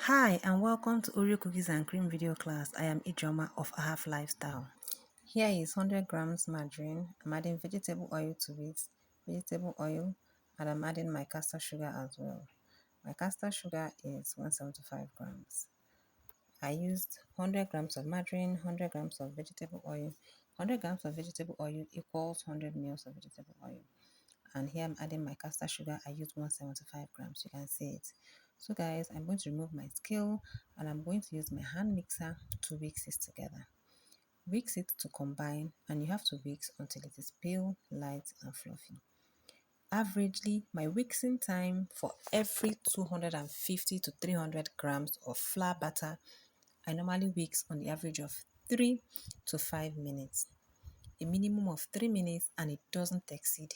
Hi and welcome to Oreo Cookies and Cream video class. I am Ijoma of Half Lifestyle. Here is 100 grams margarine. I'm adding vegetable oil to it, and I'm adding my castor sugar as well. My castor sugar is 175 grams. I used 100 grams of margarine, 100 grams of vegetable oil. 100 grams of vegetable oil equals 100 ml of vegetable oil. And here I'm adding my castor sugar. I used 175 grams. You can see it. So guys, I'm going to remove my scale and I'm going to use my hand mixer to mix it together. Mix it to combine, and you have to mix until it is pale, light and fluffy. Averagely, my mixing time for every 250 to 300 grams of flour batter, I normally mix on the average of 3 to 5 minutes. A minimum of 3 minutes, and it doesn't exceed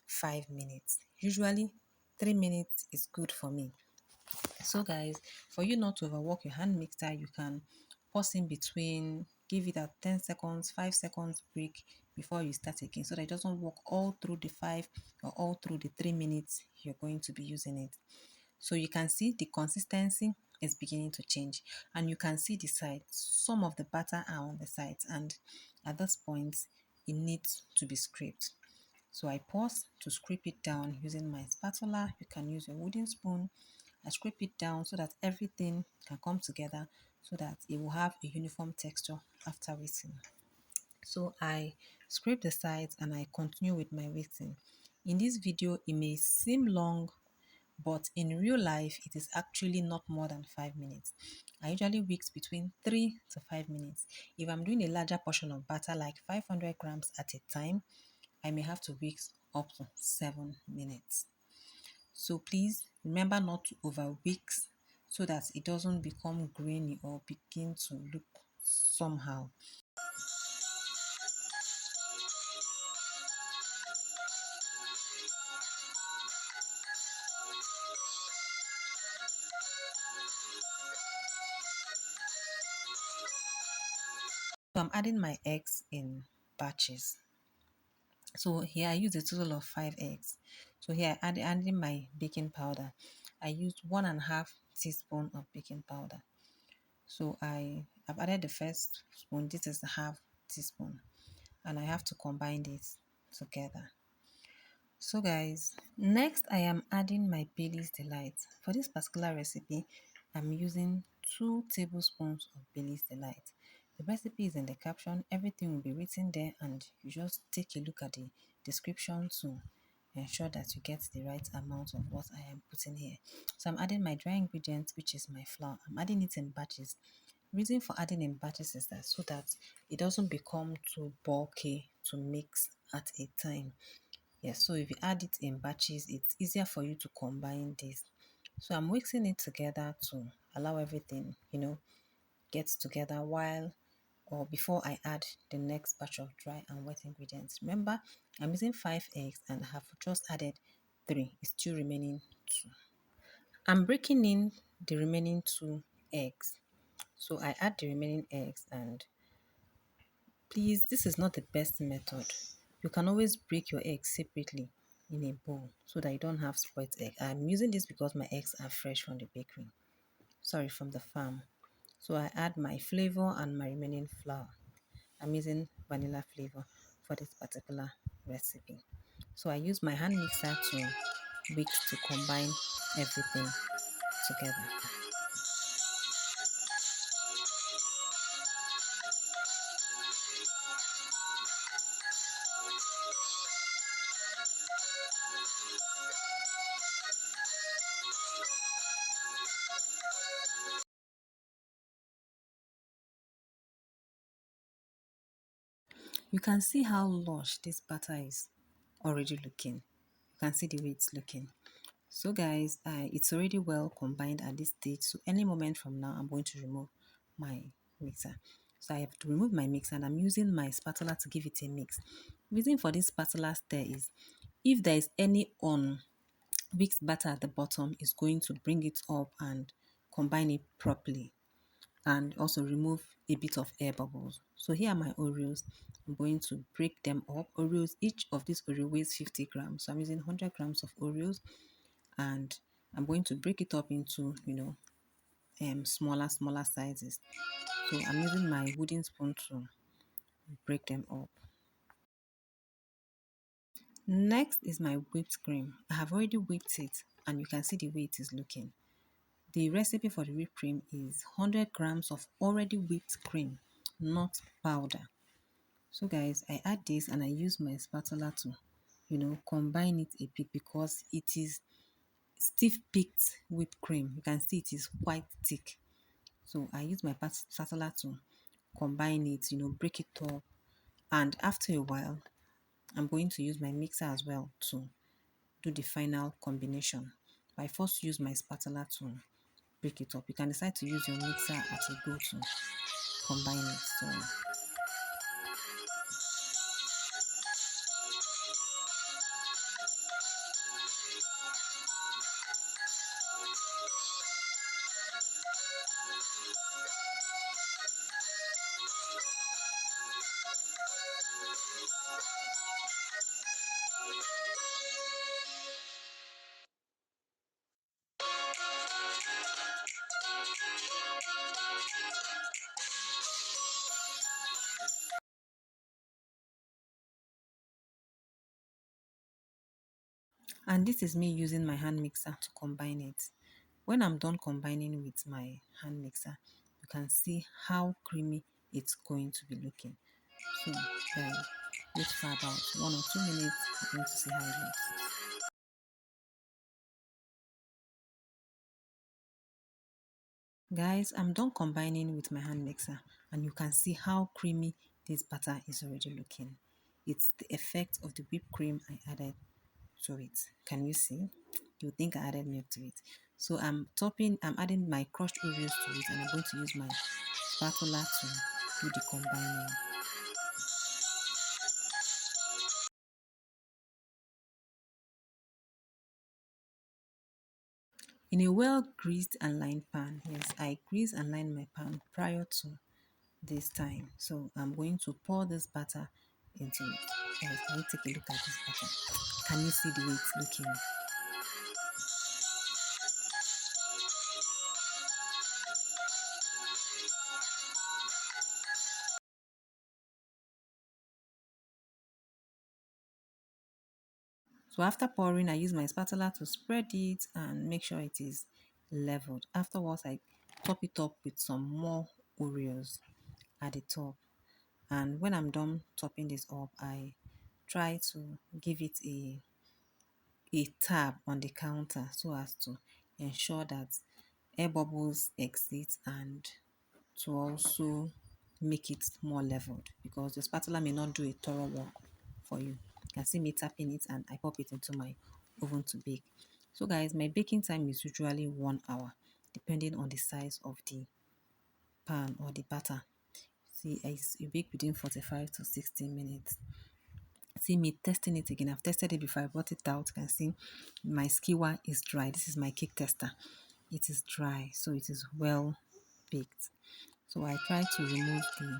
5 minutes. Usually 3 minutes is good for me. So guys, for you not to overwork your hand mixer, you can pause in between, give it a 10 seconds, 5 seconds break before you start again, so that it doesn't work all through the 5 or all through the 3 minutes you're going to be using it. So you can see the consistency is beginning to change, and you can see the sides. Some of the batter are on the sides, and at this point it needs to be scraped. So I pause to scrape it down using my spatula. You can use your wooden spoon. I scrape it down so that everything can come together, so that it will have a uniform texture after waiting. So I scrape the sides and I continue with my waiting. In this video, it may seem long, but in real life, it is actually not more than 5 minutes. I usually whisk between 3 to 5 minutes. If I'm doing a larger portion of batter, like 500 grams at a time, I may have to whisk up to 7 minutes. So please remember not to over whisk, so that it doesn't become grainy or begin to look somehow. So I'm adding my eggs in batches. So here I use a total of 5 eggs. So here adding my baking powder. I used 1.5 teaspoon of baking powder. So I've added the first spoon. This is the half teaspoon, and I have to combine this together. So guys, next I am adding my Bailey's Delight. For this particular recipe, I'm using 2 tablespoons of Bailey's Delight. The recipe is in the caption. Everything will be written there, and you just take a look at the description to ensure that you get the right amount of what I am putting here. So I'm adding my dry ingredients, which is my flour. I'm adding it in batches. Reason for adding in batches is that so that it doesn't become too bulky to mix at a time. Yes, so if you add it in batches, it's easier for you to combine this. So I'm mixing it together to allow everything, get together while or before I add the next batch of dry and wet ingredients. Remember, I'm using 5 eggs and have just added 3. It's still remaining 2. I'm breaking in the remaining 2 eggs. So I add the remaining eggs, and please, this is not the best method. You can always break your eggs separately in a bowl so that you don't have spoiled egg. I'm using this because my eggs are fresh from the bakery. Sorry, from the farm. So I add my flavor and my remaining flour. I'm using vanilla flavor for this particular recipe. So I use my hand mixer to whisk to combine everything together. You can see how lush this batter is already looking. You can see the way it's looking. So guys, it's already well combined at this stage. So any moment from now, I'm going to remove my mixer. So I have to remove my mixer, and I'm using my spatula to give it a mix. Reason for this spatula stir is if there is any whisked batter at the bottom, is going to bring it up and combine it properly, and also remove a bit of air bubbles. So here are my Oreos. I'm going to break them up. Oreos, each of these Oreo weighs 50 grams. So I'm using 100 grams of Oreos, and I'm going to break it up into, smaller sizes. So I'm using my wooden spoon to break them up. Next is my whipped cream. I have already whipped it and you can see the way it is looking. The recipe for the whipped cream is 100 grams of already whipped cream, not powder. So guys, I add this and I use my spatula to, combine it a bit because it is stiff picked whipped cream. You can see it is quite thick. So I use my spatula to combine it, break it up. And after a while, I'm going to use my mixer as well to do the final combination. I first use my spatula to break it up. You can decide to use your mixer at a go to combine it. So and this is me using my hand mixer to combine it. When I'm done combining with my hand mixer, you can see how creamy it's going to be looking. So then wait for about 1 or 2 minutes. You're going to see how it looks. Guys, I'm done combining with my hand mixer and you can see how creamy this batter is already looking. It's the effect of the whipped cream I added to it. Can you see? You think I added milk to it. So I'm adding my crushed Oreos to it and I'm going to use my spatula to do the combining. In a well greased and lined pan, yes, I grease and line my pan prior to this time. So I'm going to pour this batter into it. Guys, can you take a look at this batter? Can you see the way it's looking? So after pouring, I use my spatula to spread it and make sure it is leveled. Afterwards, I top it up with some more Oreos at the top. And when I'm done topping this up, I try to give it a tab on the counter so as to ensure that air bubbles exit and to also make it more leveled because the spatula may not do a thorough work for you. You can see me tapping it and I pop it into my oven to bake. So guys, my baking time is usually 1 hour depending on the size of the pan or the batter. See, I bake within 45 to 60 minutes. See me testing it again. I've tested it before I brought it out. You can see my skewer is dry. This is my cake tester. It is dry, so it is well baked. So I try to remove the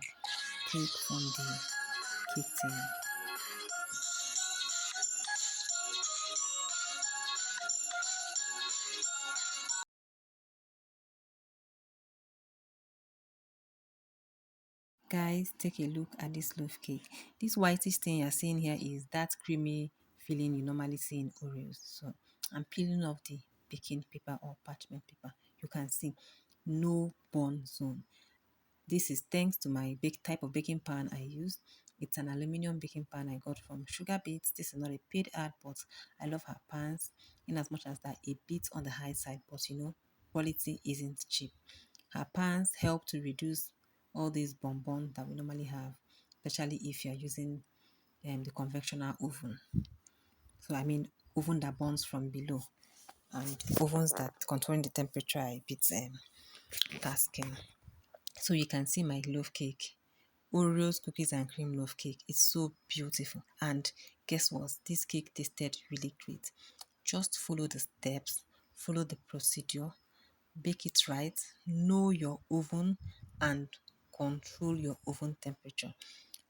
cake from the cake tin. Guys, take a look at this loaf cake. This whitish thing you're seeing here is that creamy filling you normally see in Oreos. So I'm peeling off the baking paper or parchment paper. You can see no burn zone. This is thanks to my type of baking pan I use. It's an aluminum baking pan I got from Sugar Beats. This is not a paid ad, but I love her pans in as much as that a bit on the high side, but quality isn't cheap. Her pans help to reduce all these bonbons that we normally have, especially if you're using the conventional oven. So I mean oven that burns from below and ovens that controlling the temperature are a bit tasking. So you can see my loaf cake. Oreo's cookies and cream loaf cake. It's so beautiful. And guess what? This cake tasted really great. Just follow the steps, follow the procedure, bake it right, know your oven, and control your oven temperature.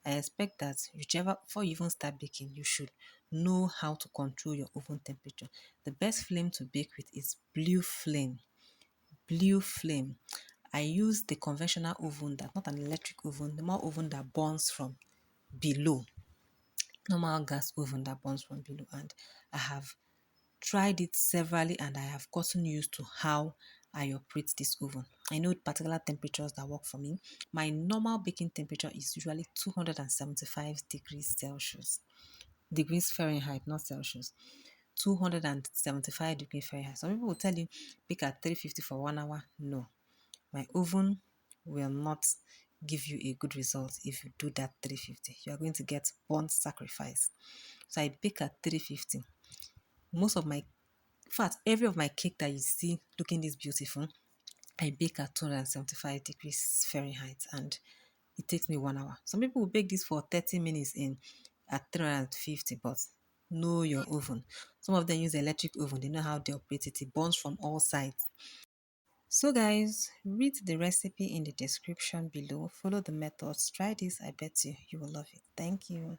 I expect that whichever before you even start baking, you should know how to control your oven temperature. The best flame to bake with is blue flame. blue flame. I use the conventional oven, that not an electric oven, the more oven that burns from below, normal gas oven that burns from below. And I have tried it severally and I have gotten used to how I operate this oven. I know particular temperatures that work for me. My normal baking temperature is usually 275 degrees Celsius. Degrees Fahrenheit, not Celsius. 275 degrees Fahrenheit. Some people will tell you bake at 350 for 1 hour. No, my oven will not give you a good result if you do that 350. You are going to get burnt sacrifice. So I bake at 350. Most of my, in fact, every of my cake that you see looking this beautiful, I bake at 275 degrees Fahrenheit and it takes me 1 hour. Some people will bake this for 30 minutes in at 350, but know your oven. Some of them use electric oven. They know how they operate it. It burns from all sides. So guys, read the recipe in the description below. Follow the methods. Try this. I bet you will love it. Thank you.